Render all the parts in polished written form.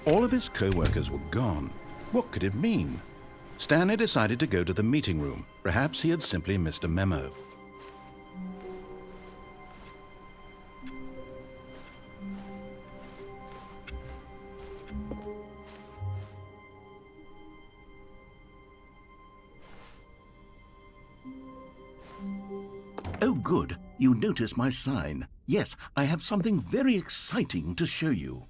All of his co-workers were gone. What could it mean? Stanley decided to go to the meeting room. Perhaps he had simply missed a memo. Oh, good. You notice my sign. Yes, I have something very exciting to show you.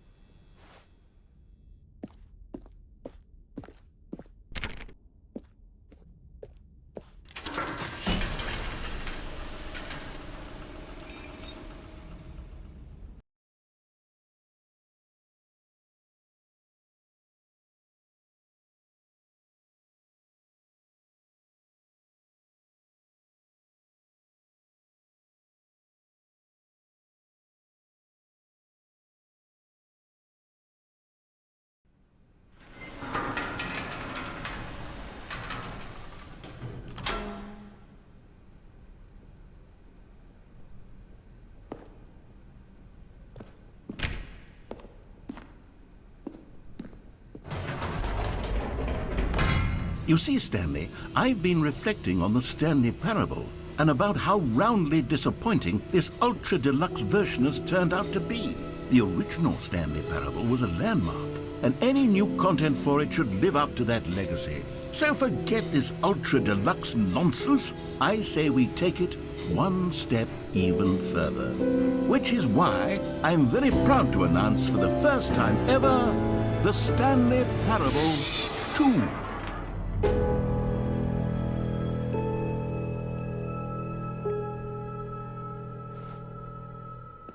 You see, Stanley, I've been reflecting on the Stanley parable and about how roundly disappointing this ultra deluxe version has turned out to be. The original Stanley parable was a landmark, and any new content for it should live up to that legacy. So forget this ultra deluxe nonsense. I say we take it one step even further. Which is why I'm very proud to announce for the first time ever, the Stanley Parable 2.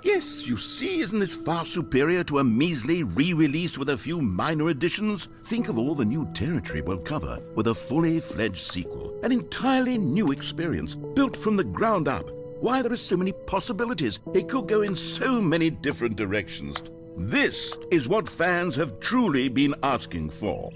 Yes, you see, isn't this far superior to a measly re-release with a few minor additions? Think of all the new territory we'll cover with a fully fledged sequel, an entirely new experience, built from the ground up. Why, there are so many possibilities. It could go in so many different directions. This is what fans have truly been asking for.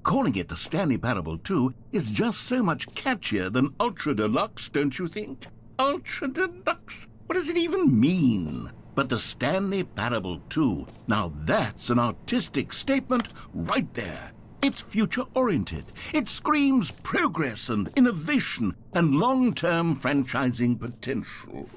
Calling it the Stanley Parable 2 is just so much catchier than Ultra Deluxe, don't you think? Ultra Deluxe? What does it even mean? But the Stanley Parable 2, now that's an artistic statement right there. It's future-oriented. It screams progress and innovation and long-term franchising potential.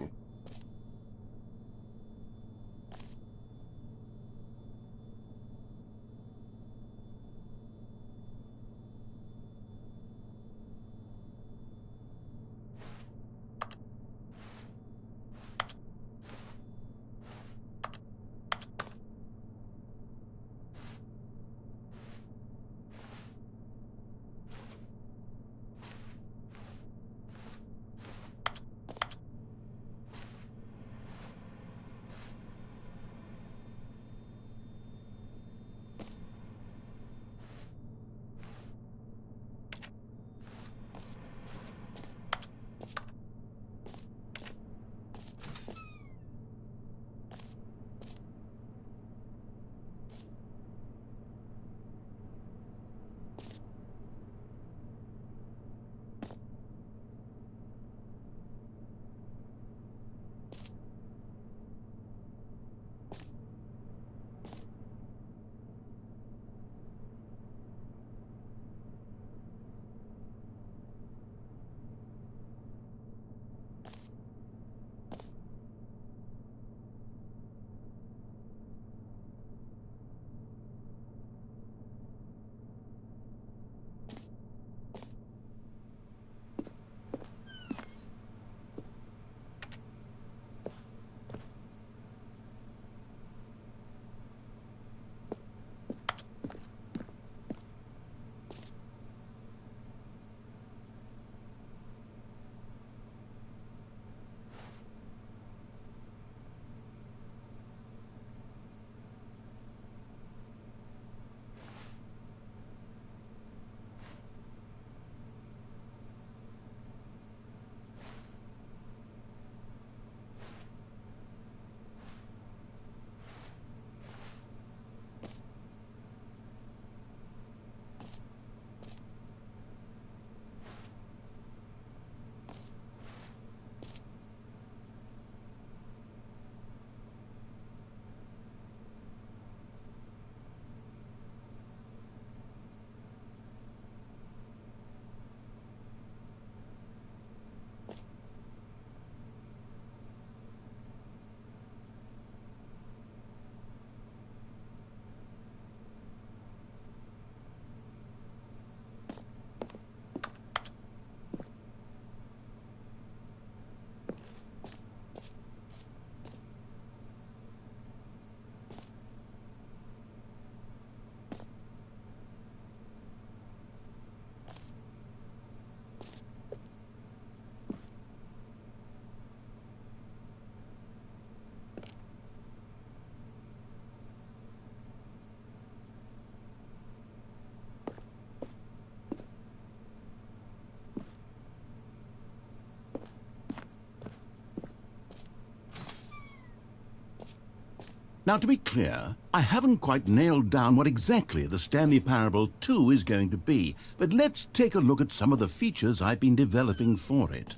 Now, to be clear, I haven't quite nailed down what exactly the Stanley Parable 2 is going to be, but let's take a look at some of the features I've been developing for it.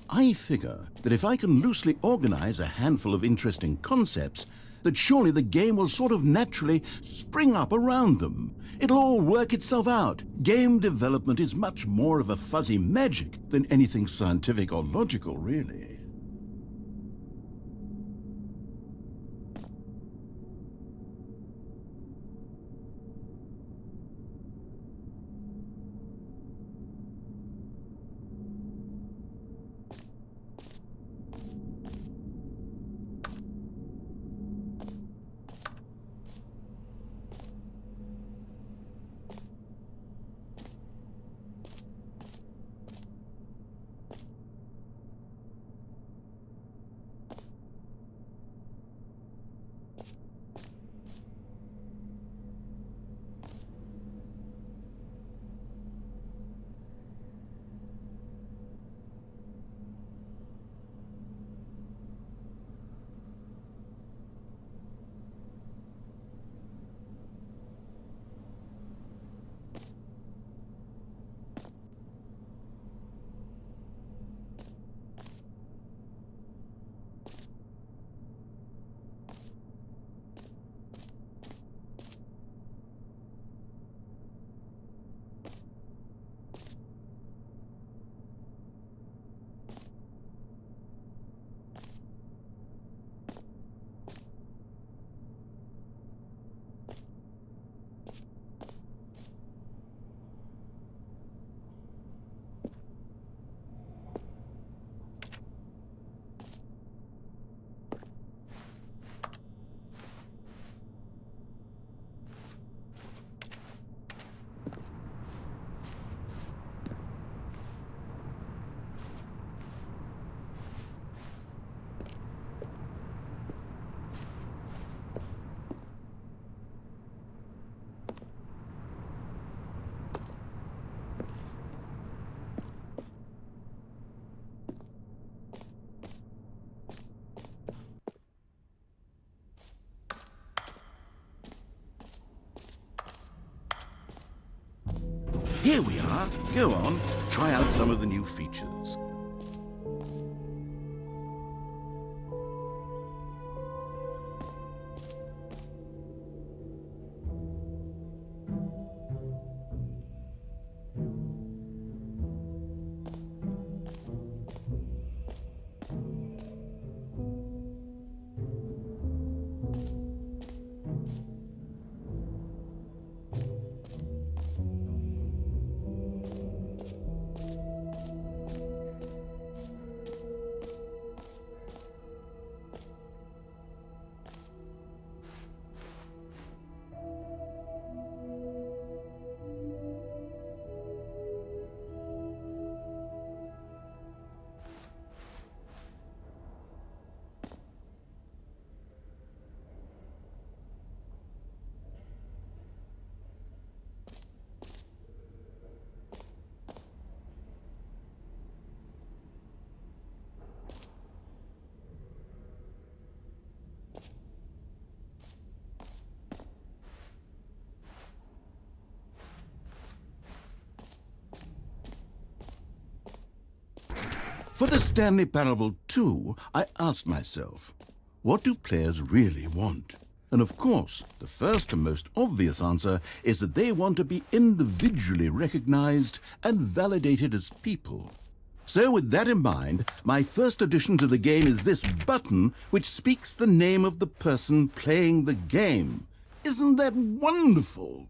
I figure that if I can loosely organize a handful of interesting concepts, that surely the game will sort of naturally spring up around them. It'll all work itself out. Game development is much more of a fuzzy magic than anything scientific or logical, really. Here we are. Go on, try out some of the new features. For the Stanley Parable 2, I asked myself, what do players really want? And of course, the first and most obvious answer is that they want to be individually recognized and validated as people. So with that in mind, my first addition to the game is this button which speaks the name of the person playing the game. Isn't that wonderful?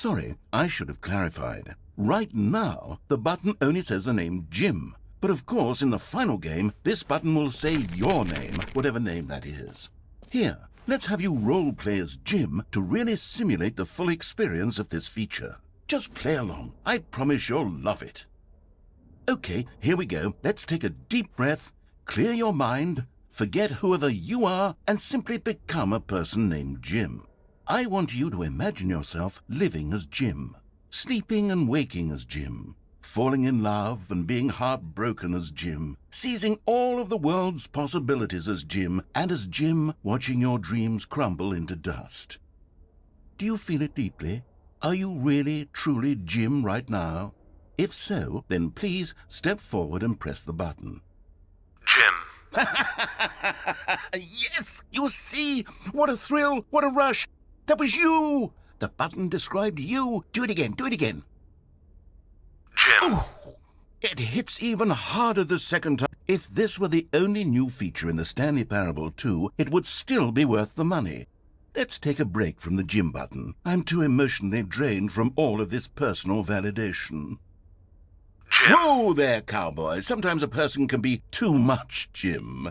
sorry, I should have clarified. Right now, the button only says the name Jim. But of course, in the final game, this button will say your name, whatever name that is. Here, let's have you role-play as Jim to really simulate the full experience of this feature. Just play along. I promise you'll love it. Okay, here we go. Let's take a deep breath, clear your mind, forget whoever you are, and simply become a person named Jim. I want you to imagine yourself living as Jim, sleeping and waking as Jim, falling in love and being heartbroken as Jim, seizing all of the world's possibilities as Jim, and as Jim watching your dreams crumble into dust. Do you feel it deeply? Are you really, truly Jim right now? If so, then please step forward and press the button. Jim. Yes! You see? What a thrill! What a rush! That was you! The button described you. Do it again, do it again. Jim. Oh, it hits even harder the second time. If this were the only new feature in the Stanley Parable 2, it would still be worth the money. Let's take a break from the Jim button. I'm too emotionally drained from all of this personal validation. Jim. Whoa there, cowboy. Sometimes a person can be too much Jim.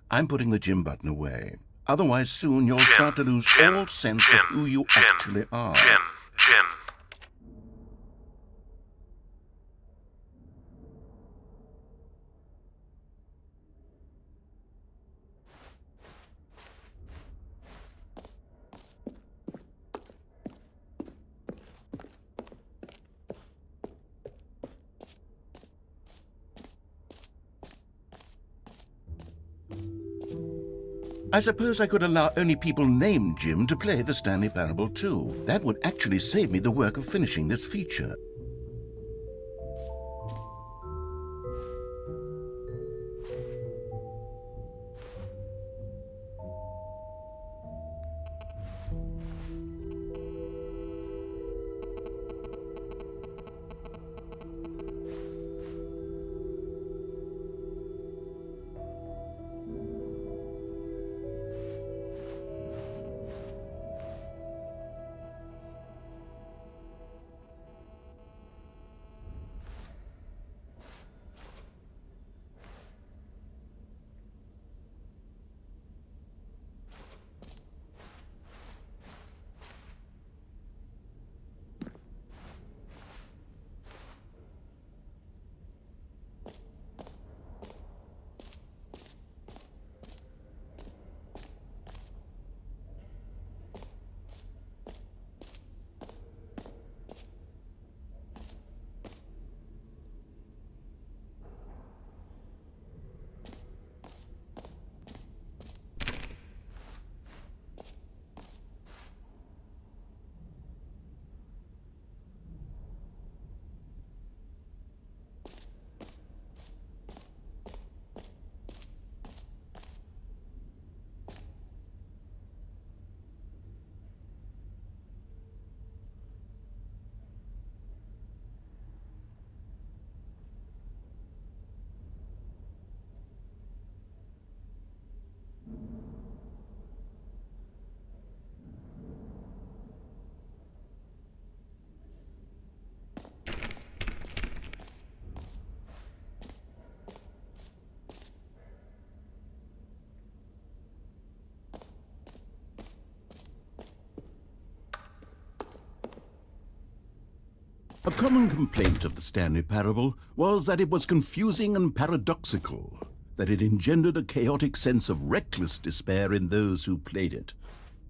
I'm putting the Jim button away. Otherwise, soon you'll start to lose all sense of who you actually are. Jim. I suppose I could allow only people named Jim to play the Stanley Parable 2. That would actually save me the work of finishing this feature. A common complaint of the Stanley Parable was that it was confusing and paradoxical, that it engendered a chaotic sense of reckless despair in those who played it.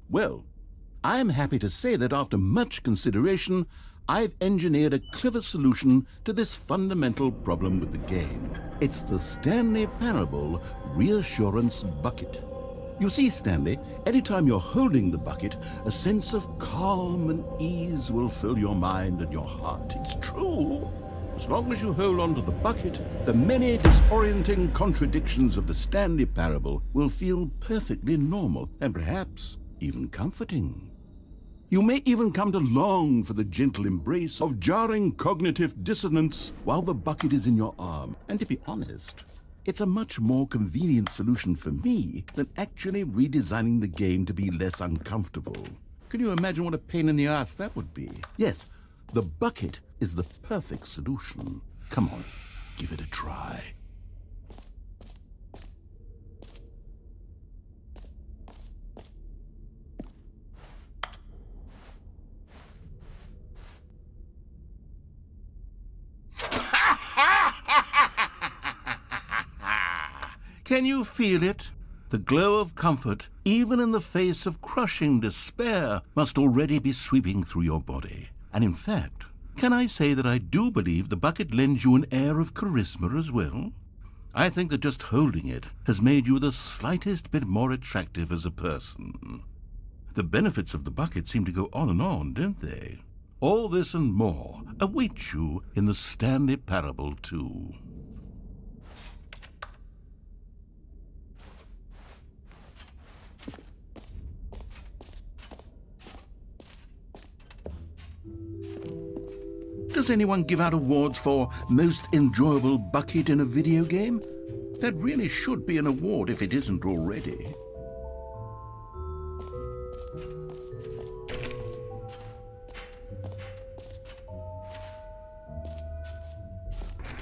Well, I'm happy to say that after much consideration, I've engineered a clever solution to this fundamental problem with the game. It's the Stanley Parable Reassurance Bucket. You see, Stanley, anytime you're holding the bucket, a sense of calm and ease will fill your mind and your heart. It's true. As long as you hold on to the bucket, the many disorienting contradictions of the Stanley Parable will feel perfectly normal and perhaps even comforting. You may even come to long for the gentle embrace of jarring cognitive dissonance while the bucket is in your arm. And to be honest, it's a much more convenient solution for me than actually redesigning the game to be less uncomfortable. Can you imagine what a pain in the ass that would be? Yes, the bucket is the perfect solution. Come on, give it a try. Can you feel it? The glow of comfort, even in the face of crushing despair, must already be sweeping through your body. And in fact, can I say that I do believe the bucket lends you an air of charisma as well? I think that just holding it has made you the slightest bit more attractive as a person. The benefits of the bucket seem to go on, don't they? All this and more await you in the Stanley Parable too. Does anyone give out awards for most enjoyable bucket in a video game? That really should be an award if it isn't already.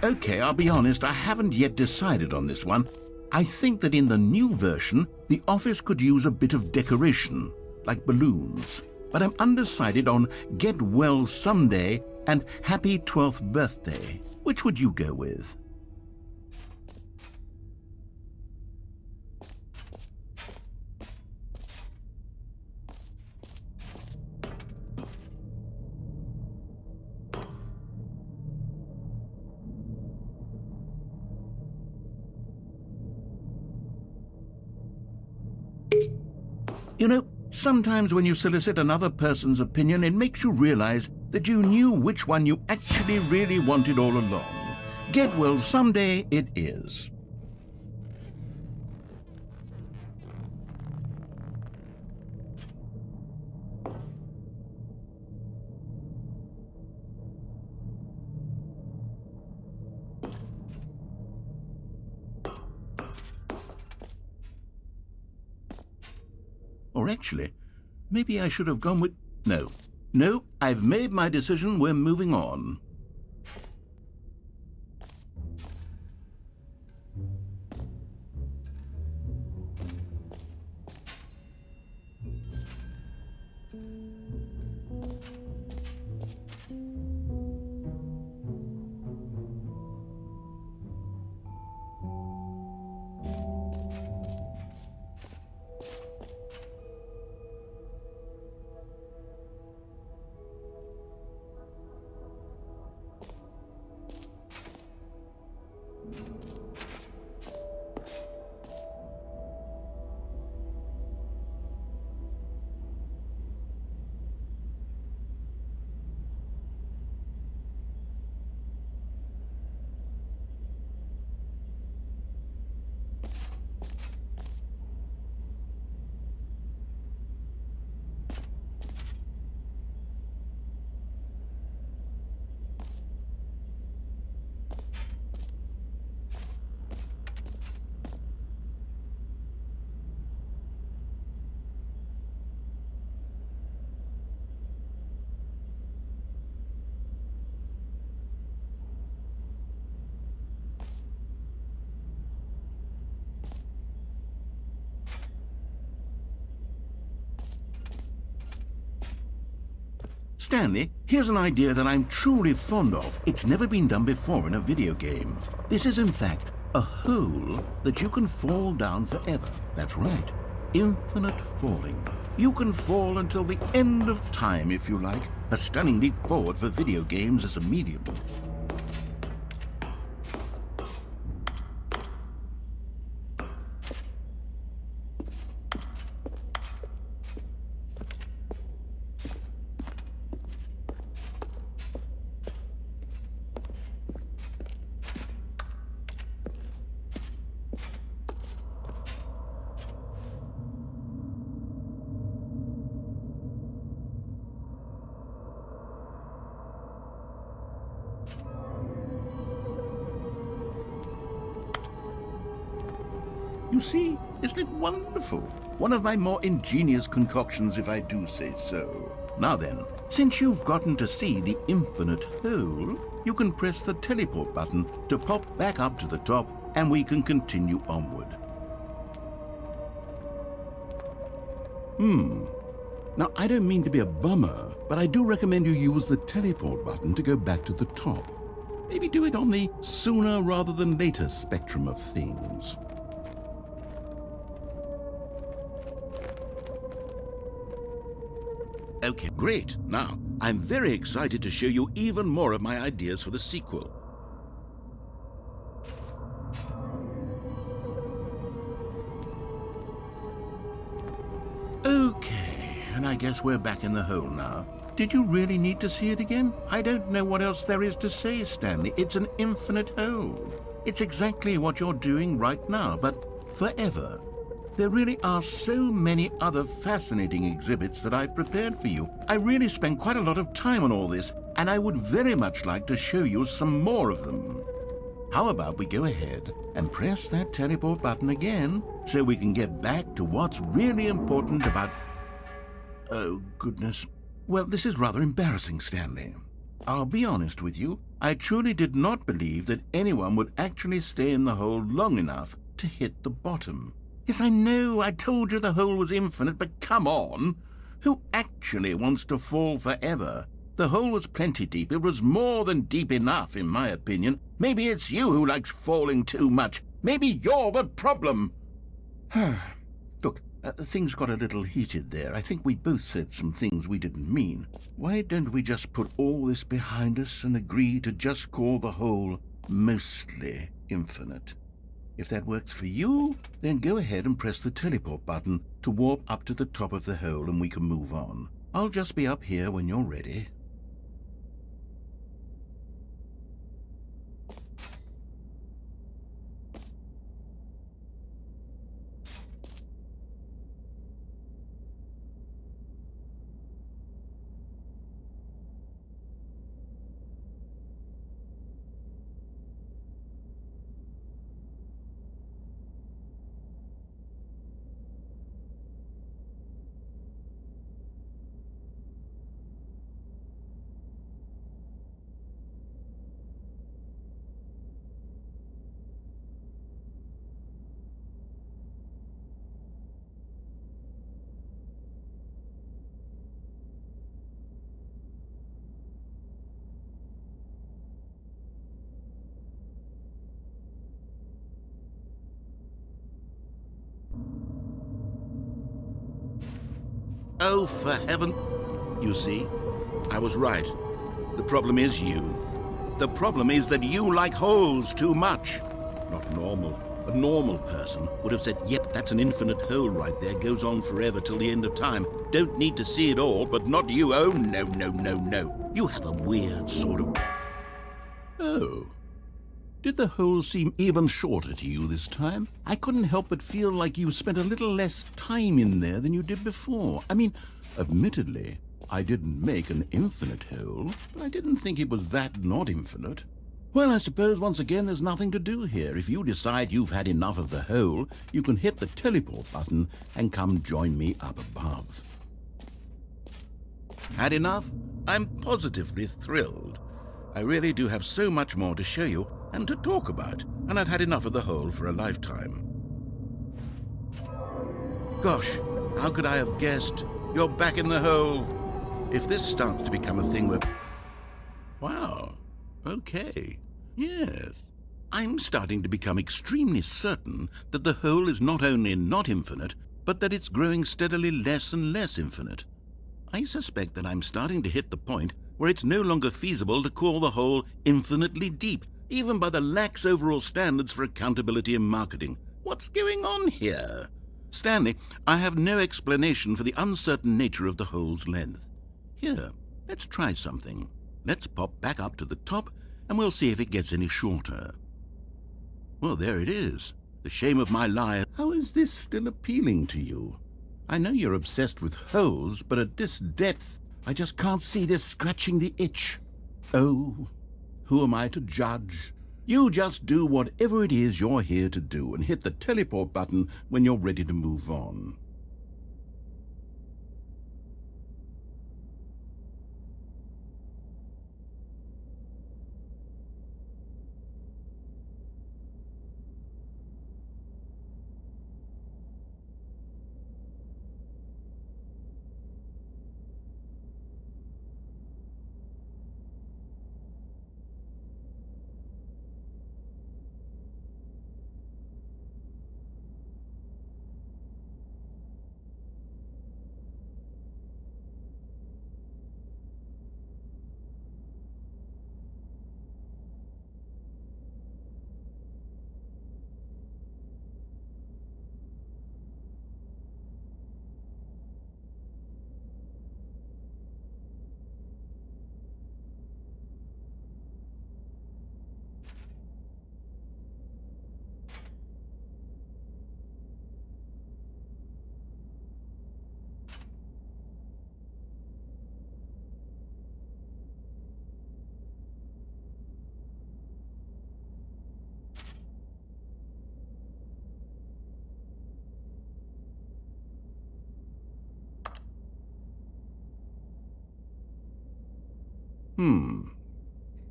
Okay, I'll be honest, I haven't yet decided on this one. I think that in the new version, the office could use a bit of decoration, like balloons. But I'm undecided on Get Well Someday and Happy 12th Birthday. Which would you go with? You know, sometimes when you solicit another person's opinion, it makes you realize that you knew which one you actually really wanted all along. Get Well Someday it is. Or actually, maybe I should have gone with... No, I've made my decision. We're moving on. Stanley, here's an idea that I'm truly fond of. It's never been done before in a video game. This is, in fact, a hole that you can fall down forever. That's right. Infinite falling. You can fall until the end of time, if you like. A stunning leap forward for video games as a medium. You see? Isn't it wonderful? One of my more ingenious concoctions, if I do say so. Now then, since you've gotten to see the infinite hole, you can press the teleport button to pop back up to the top, and we can continue onward. Now, I don't mean to be a bummer, but I do recommend you use the teleport button to go back to the top. Maybe do it on the sooner rather than later spectrum of things. Okay, great. Now, I'm very excited to show you even more of my ideas for the sequel. Okay, and I guess we're back in the hole now. Did you really need to see it again? I don't know what else there is to say, Stanley. It's an infinite hole. It's exactly what you're doing right now, but forever. There really are so many other fascinating exhibits that I've prepared for you. I really spent quite a lot of time on all this, and I would very much like to show you some more of them. How about we go ahead and press that teleport button again so we can get back to what's really important about... Oh, goodness. Well, this is rather embarrassing, Stanley. I'll be honest with you. I truly did not believe that anyone would actually stay in the hole long enough to hit the bottom. Yes, I know, I told you the hole was infinite, but come on. Who actually wants to fall forever? The hole was plenty deep. It was more than deep enough, in my opinion. Maybe it's you who likes falling too much. Maybe you're the problem. Look, things got a little heated there. I think we both said some things we didn't mean. Why don't we just put all this behind us and agree to just call the hole mostly infinite? If that works for you, then go ahead and press the teleport button to warp up to the top of the hole and we can move on. I'll just be up here when you're ready. Oh, for heaven... You see, I was right. The problem is you. The problem is that you like holes too much. Not normal. A normal person would have said, yep, that's an infinite hole right there, goes on forever till the end of time. Don't need to see it all, but not you. Oh, no, no, no, no. You have a weird sort of... Oh. Did the hole seem even shorter to you this time? I couldn't help but feel like you spent a little less time in there than you did before. I mean, admittedly, I didn't make an infinite hole, but I didn't think it was that not infinite. Well, I suppose once again there's nothing to do here. If you decide you've had enough of the hole, you can hit the teleport button and come join me up above. Had enough? I'm positively thrilled. I really do have so much more to show you and to talk about, and I've had enough of the hole for a lifetime. Gosh, how could I have guessed? You're back in the hole. If this starts to become a thing where... Wow, okay, yes. I'm starting to become extremely certain that the hole is not only not infinite, but that it's growing steadily less and less infinite. I suspect that I'm starting to hit the point where it's no longer feasible to call the hole infinitely deep, even by the lax overall standards for accountability in marketing. What's going on here? Stanley, I have no explanation for the uncertain nature of the hole's length. Here, let's try something. Let's pop back up to the top, and we'll see if it gets any shorter. Well, there it is. The shame of my life. How is this still appealing to you? I know you're obsessed with holes, but at this depth, I just can't see this scratching the itch. Oh, who am I to judge? You just do whatever it is you're here to do and hit the teleport button when you're ready to move on.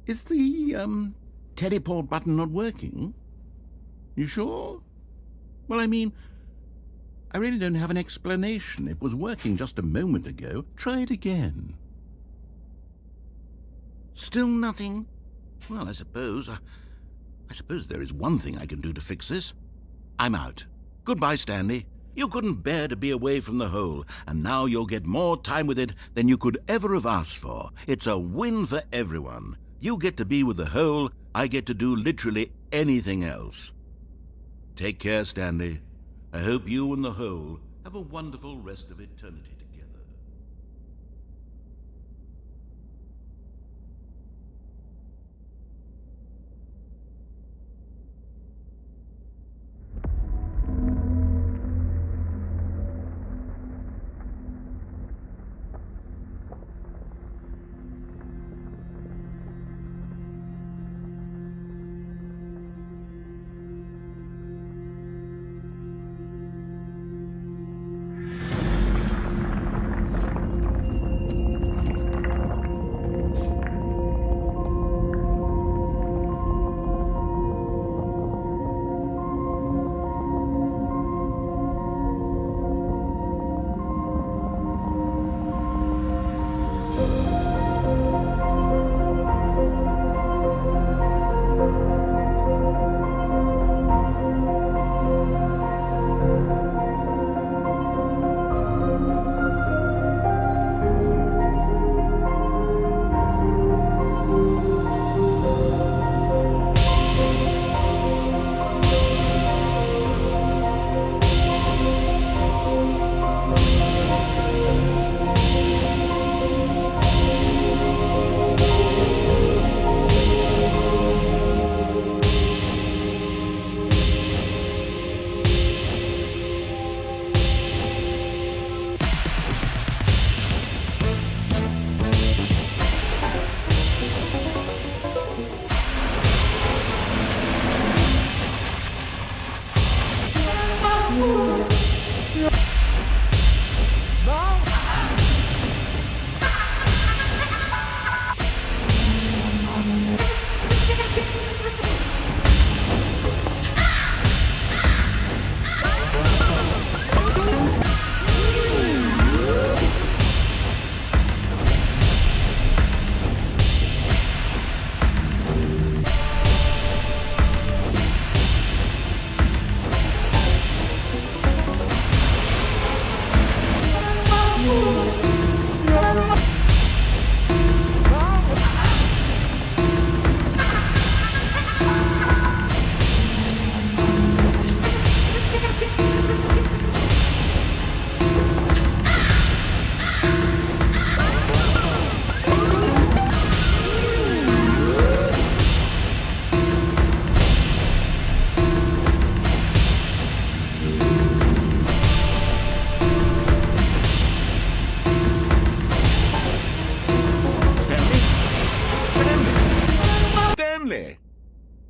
Is the, teleport button not working? You sure? Well, I mean, I really don't have an explanation. It was working just a moment ago. Try it again. Still nothing? Well, I suppose there is one thing I can do to fix this. I'm out. Goodbye, Stanley. You couldn't bear to be away from the hole, and now you'll get more time with it than you could ever have asked for. It's a win for everyone. You get to be with the hole, I get to do literally anything else. Take care, Stanley. I hope you and the hole have a wonderful rest of eternity together.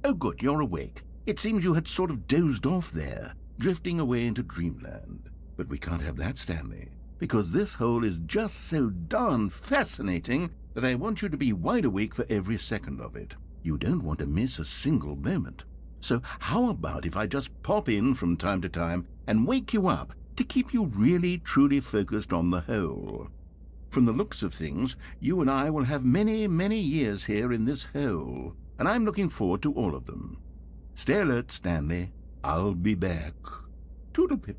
Oh, good, you're awake. It seems you had sort of dozed off there, drifting away into dreamland. But we can't have that, Stanley, because this hole is just so darn fascinating that I want you to be wide awake for every second of it. You don't want to miss a single moment. So how about if I just pop in from time to time and wake you up to keep you really, truly focused on the hole? From the looks of things, you and I will have many, many years here in this hole, and I'm looking forward to all of them. Stay alert, Stanley. I'll be back. Toodle-pip.